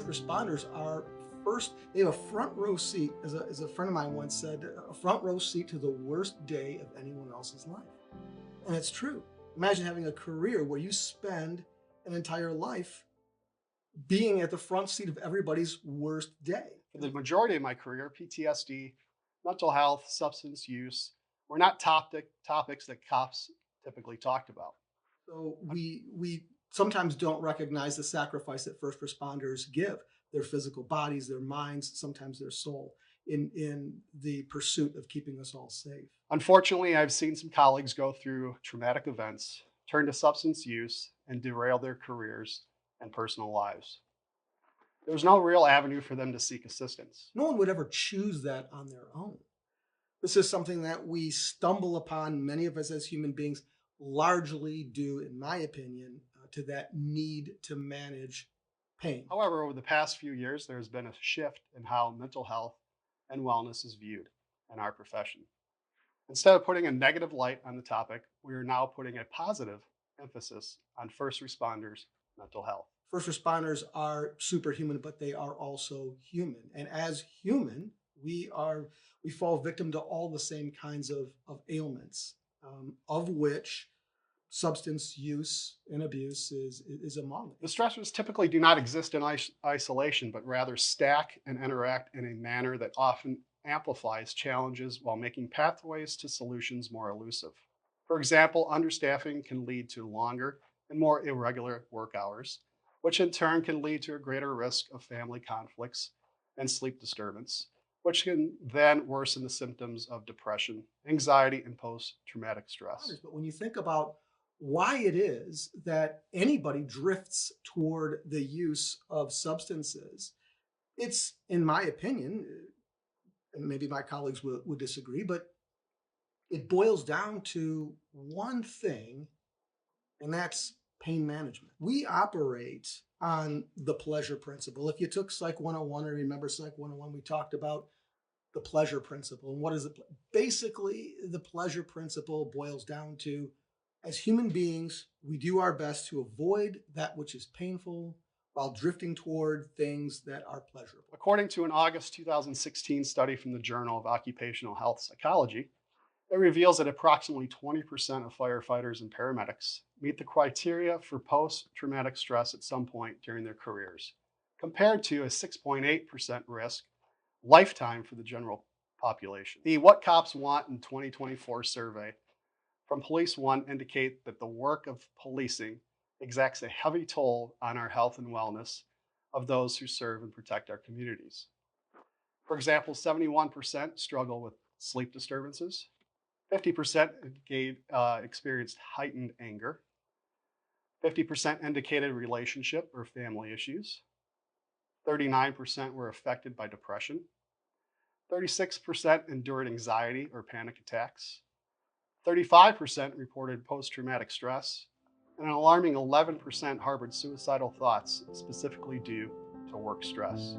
first responders are first, they have a front row seat, as a friend of mine once said, a front row seat to the worst day of anyone else's life. And it's true. Imagine having a career where you spend an entire life being at the front seat of everybody's worst day. For the majority of my career, PTSD, mental health, substance use were not topics that cops typically talked about. So we sometimes don't recognize the sacrifice that first responders give, their physical bodies, their minds, sometimes their soul, in the pursuit of keeping us all safe. Unfortunately, I've seen some colleagues go through traumatic events, turn to substance use, and derail their careers and personal lives. There's no real avenue for them to seek assistance. No one would ever choose that on their own. This is something that we stumble upon, many of us as human beings, largely due, in my opinion, to that need to manage pain. However, over the past few years, there has been a shift in how mental health and wellness is viewed in our profession. Instead of putting a negative light on the topic, we are now putting a positive emphasis on first responders' mental health. First responders are superhuman, but they are also human. And as human, we fall victim to all the same kinds of ailments, of which substance use and abuse is among The them. stressors typically do not exist in isolation, but rather stack and interact in a manner that often amplifies challenges while making pathways to solutions more elusive. For example, understaffing can lead to longer and more irregular work hours, which in turn can lead to a greater risk of family conflicts and sleep disturbance, which can then worsen the symptoms of depression, anxiety, and post traumatic stress. But when you think about why it is that anybody drifts toward the use of substances, it's, in my opinion, and maybe my colleagues would disagree, but it boils down to one thing, and that's pain management. We operate on the pleasure principle. If you took Psych 101 or remember Psych 101, we talked about the pleasure principle. And what is it? Basically, the pleasure principle boils down to, as human beings, we do our best to avoid that which is painful while drifting toward things that are pleasurable. According to an August 2016 study from the Journal of Occupational Health Psychology, it reveals that approximately 20% of firefighters and paramedics meet the criteria for post-traumatic stress at some point during their careers, compared to a 6.8% risk lifetime for the general population. The What Cops Want in 2024 survey from Police One indicate that the work of policing exacts a heavy toll on our health and wellness of those who serve and protect our communities. For example, 71% struggle with sleep disturbances, 50% experienced heightened anger, 50% indicated relationship or family issues, 39% were affected by depression, 36% endured anxiety or panic attacks, 35% reported post-traumatic stress, and an alarming 11% harbored suicidal thoughts specifically due to work stress.